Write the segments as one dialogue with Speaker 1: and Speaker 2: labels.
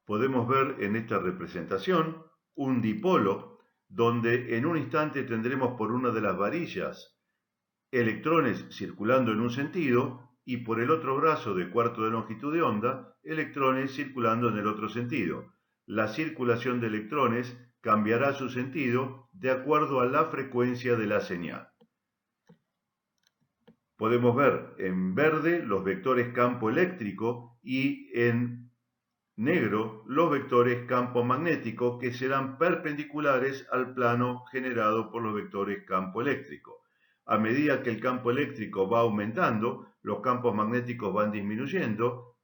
Speaker 1: Podemos ver en esta representación un dipolo donde en un instante tendremos por una de las varillas electrones circulando en un sentido y por el otro brazo de cuarto de longitud de onda, electrones circulando en el otro sentido. La circulación de electrones cambiará su sentido de acuerdo a la frecuencia de la señal. Podemos ver en verde los vectores campo eléctrico y en negro los vectores campo magnético, que serán perpendiculares al plano generado por los vectores campo eléctrico. A medida que el campo eléctrico va aumentando, los campos magnéticos van disminuyendo,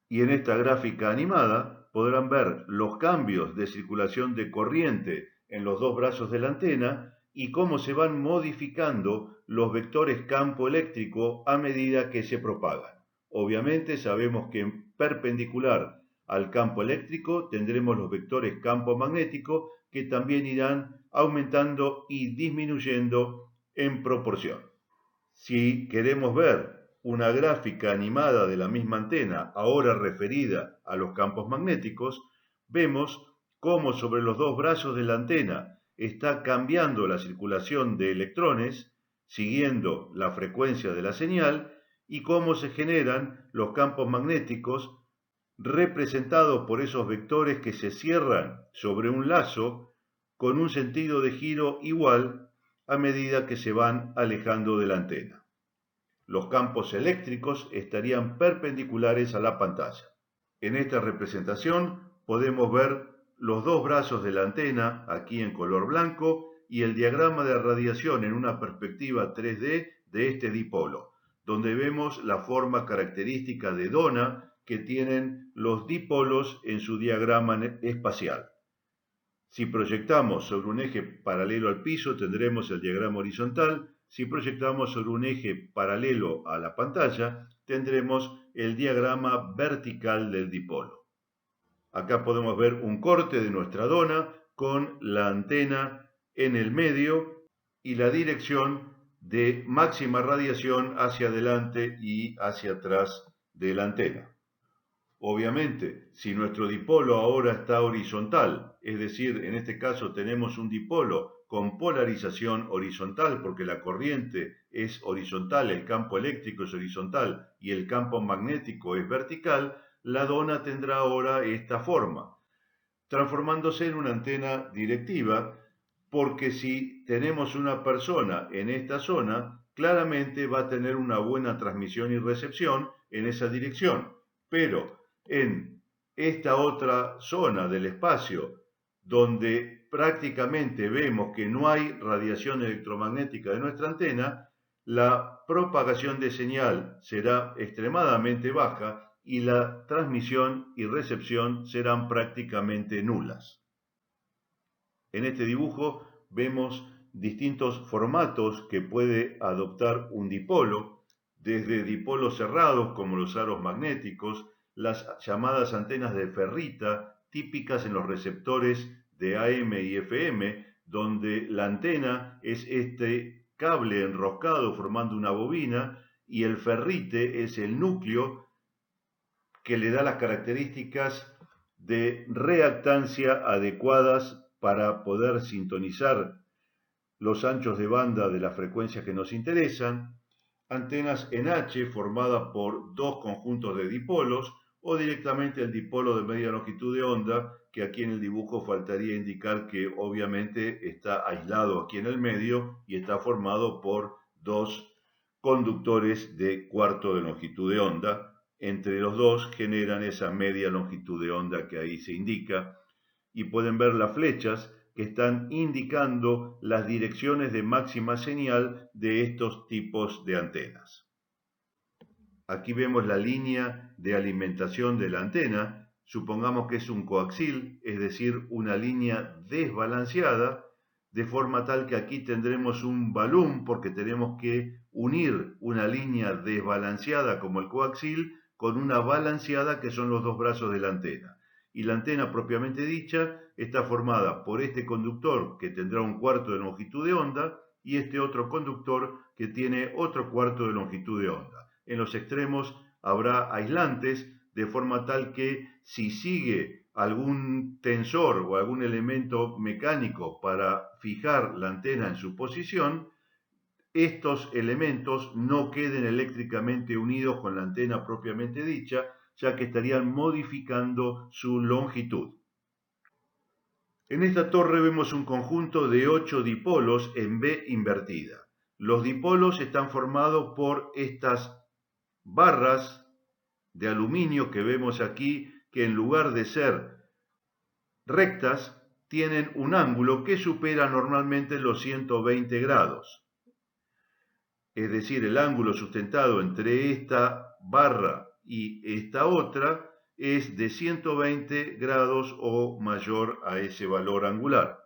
Speaker 1: y en esta gráfica animada podrán ver los cambios de circulación de corriente en los dos brazos de la antena y cómo se van modificando los vectores campo eléctrico a medida que se propagan. Obviamente sabemos que en perpendicular al campo eléctrico tendremos los vectores campo magnético, que también irán aumentando y disminuyendo en proporción. Si queremos ver una gráfica animada de la misma antena, ahora referida a los campos magnéticos, vemos cómo sobre los dos brazos de la antena está cambiando la circulación de electrones, siguiendo la frecuencia de la señal, y cómo se generan los campos magnéticos representados por esos vectores que se cierran sobre un lazo con un sentido de giro igual a medida que se van alejando de la antena. Los campos eléctricos estarían perpendiculares a la pantalla. En esta representación podemos ver los dos brazos de la antena, aquí en color blanco, y el diagrama de radiación en una perspectiva 3D de este dipolo, donde vemos la forma característica de dona que tienen los dipolos en su diagrama espacial. Si proyectamos sobre un eje paralelo al piso, tendremos el diagrama horizontal. Si proyectamos sobre un eje paralelo a la pantalla, tendremos el diagrama vertical del dipolo. Acá podemos ver un corte de nuestra dona con la antena en el medio y la dirección de máxima radiación hacia adelante y hacia atrás de la antena. Obviamente, si nuestro dipolo ahora está horizontal, es decir, en este caso tenemos un dipolo con polarización horizontal porque la corriente es horizontal, el campo eléctrico es horizontal y el campo magnético es vertical, la dona tendrá ahora esta forma, transformándose en una antena directiva, porque si tenemos una persona en esta zona, claramente va a tener una buena transmisión y recepción en esa dirección, pero en esta otra zona del espacio, donde prácticamente vemos que no hay radiación electromagnética de nuestra antena, la propagación de señal será extremadamente baja y la transmisión y recepción serán prácticamente nulas. En este dibujo vemos distintos formatos que puede adoptar un dipolo, desde dipolos cerrados como los aros magnéticos, las llamadas antenas de ferrita, típicas en los receptores de AM y FM, donde la antena es este cable enroscado formando una bobina y el ferrite es el núcleo que le da las características de reactancia adecuadas para poder sintonizar los anchos de banda de las frecuencias que nos interesan, antenas en H formadas por dos conjuntos de dipolos o directamente el dipolo de media longitud de onda, que aquí en el dibujo faltaría indicar que obviamente está aislado aquí en el medio y está formado por dos conductores de cuarto de longitud de onda. Entre los dos generan esa media longitud de onda que ahí se indica, y pueden ver las flechas que están indicando las direcciones de máxima señal de estos tipos de antenas. Aquí vemos la línea de alimentación de la antena. Supongamos que es un coaxil, es decir, una línea desbalanceada, de forma tal que aquí tendremos un balún porque tenemos que unir una línea desbalanceada como el coaxil con una balanceada que son los dos brazos de la antena. Y la antena propiamente dicha está formada por este conductor que tendrá un cuarto de longitud de onda y este otro conductor que tiene otro cuarto de longitud de onda. En los extremos habrá aislantes de forma tal que si sigue algún tensor o algún elemento mecánico para fijar la antena en su posición, estos elementos no queden eléctricamente unidos con la antena propiamente dicha, ya que estarían modificando su longitud. En esta torre vemos un conjunto de 8 dipolos en B invertida. Los dipolos están formados por estas barras de aluminio que vemos aquí, que en lugar de ser rectas, tienen un ángulo que supera normalmente los 120 grados. Es decir, el ángulo sustentado entre esta barra y esta otra es de 120 grados o mayor a ese valor angular.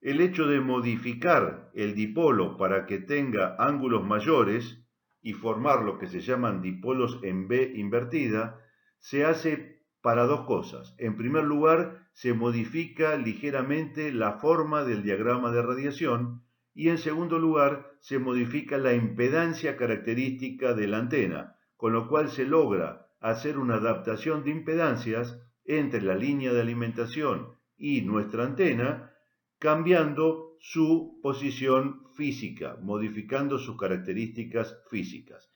Speaker 1: El hecho de modificar el dipolo para que tenga ángulos mayores y formar lo que se llaman dipolos en B invertida, se hace para dos cosas. En primer lugar, se modifica ligeramente la forma del diagrama de radiación y en segundo lugar, se modifica la impedancia característica de la antena, con lo cual se logra hacer una adaptación de impedancias entre la línea de alimentación y nuestra antena, cambiando su posición física, modificando sus características físicas.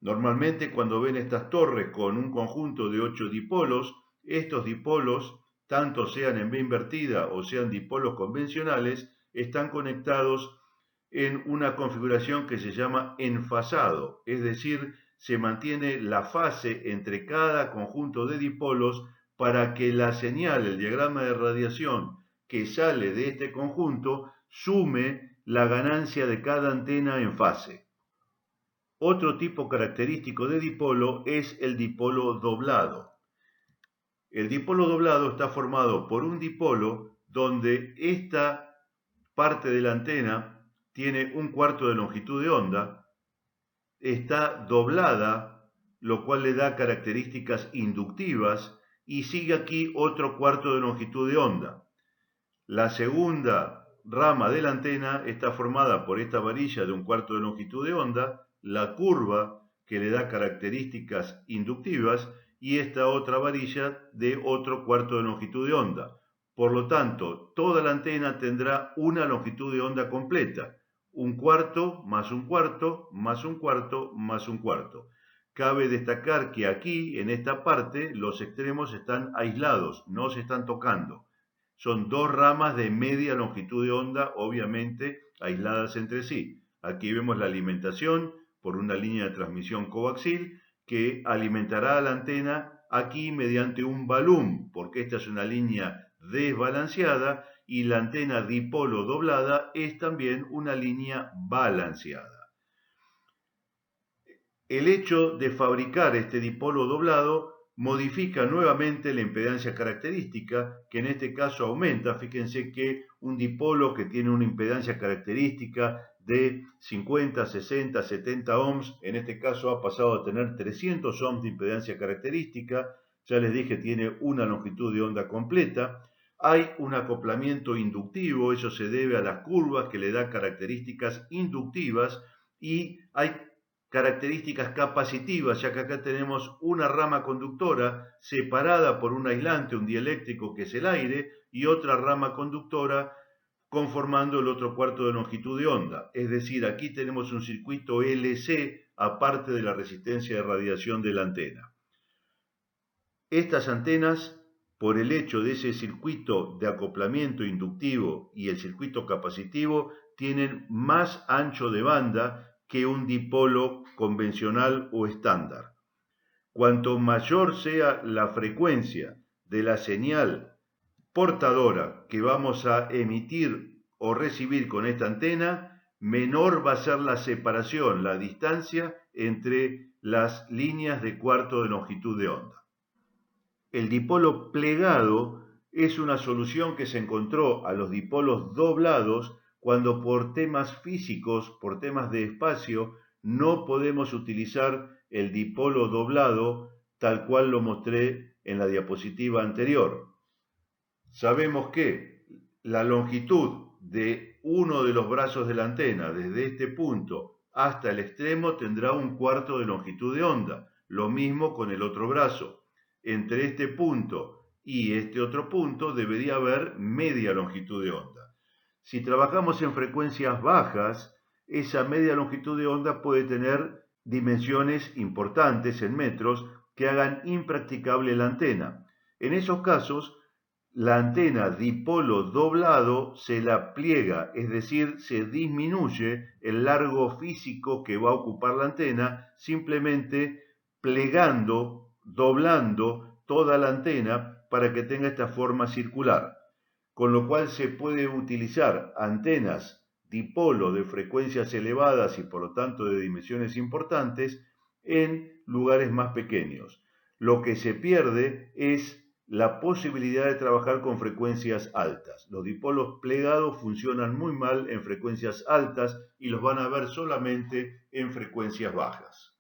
Speaker 1: Normalmente cuando ven estas torres con un conjunto de 8 dipolos, estos dipolos, tanto sean en B invertida o sean dipolos convencionales, están conectados en una configuración que se llama enfasado, es decir, se mantiene la fase entre cada conjunto de dipolos para que la señal, el diagrama de radiación que sale de este conjunto, sume la ganancia de cada antena en fase. Otro tipo característico de dipolo es el dipolo doblado. El dipolo doblado está formado por un dipolo donde esta parte de la antena tiene un cuarto de longitud de onda, está doblada, lo cual le da características inductivas, y sigue aquí otro cuarto de longitud de onda. La segunda rama de la antena está formada por esta varilla de un cuarto de longitud de onda, la curva que le da características inductivas y esta otra varilla de otro cuarto de longitud de onda. Por lo tanto, toda la antena tendrá una longitud de onda completa, un cuarto más un cuarto más un cuarto más un cuarto. Cabe destacar que aquí, en esta parte, los extremos están aislados, no se están tocando. Son dos ramas de media longitud de onda, obviamente aisladas entre sí. Aquí vemos la alimentación por una línea de transmisión coaxil que alimentará a la antena aquí mediante un balún, porque esta es una línea desbalanceada y la antena dipolo doblada es también una línea balanceada. El hecho de fabricar este dipolo doblado modifica nuevamente la impedancia característica, que en este caso aumenta. Fíjense que un dipolo que tiene una impedancia característica de 50, 60, 70 ohms, en este caso ha pasado a tener 300 ohms de impedancia característica. Ya les dije, tiene una longitud de onda completa. Hay un acoplamiento inductivo, eso se debe a las curvas que le da características inductivas, y hay características capacitivas, ya que acá tenemos una rama conductora separada por un aislante, un dieléctrico que es el aire, y otra rama conductora conformando el otro cuarto de longitud de onda. Es decir, aquí tenemos un circuito LC aparte de la resistencia de radiación de la antena. Estas antenas, por el hecho de ese circuito de acoplamiento inductivo y el circuito capacitivo, tienen más ancho de banda que un dipolo convencional o estándar. Cuanto mayor sea la frecuencia de la señal portadora que vamos a emitir o recibir con esta antena, menor va a ser la separación, la distancia entre las líneas de cuarto de longitud de onda. El dipolo plegado es una solución que se encontró a los dipolos doblados cuando por temas físicos, por temas de espacio, no podemos utilizar el dipolo doblado tal cual lo mostré en la diapositiva anterior. Sabemos que la longitud de uno de los brazos de la antena, desde este punto hasta el extremo, tendrá un cuarto de longitud de onda. Lo mismo con el otro brazo. Entre este punto Y este otro punto debería haber media longitud de onda. Si trabajamos en frecuencias bajas, esa media longitud de onda puede tener dimensiones importantes en metros que hagan impracticable la antena. En esos casos, la antena dipolo doblado se la pliega, es decir, se disminuye el largo físico que va a ocupar la antena, simplemente plegando, doblando toda la antena para que tenga esta forma circular, con lo cual se puede utilizar antenas dipolo de frecuencias elevadas y por lo tanto de dimensiones importantes en lugares más pequeños. Lo que se pierde es la posibilidad de trabajar con frecuencias altas. Los dipolos plegados funcionan muy mal en frecuencias altas y los van a ver solamente en frecuencias bajas.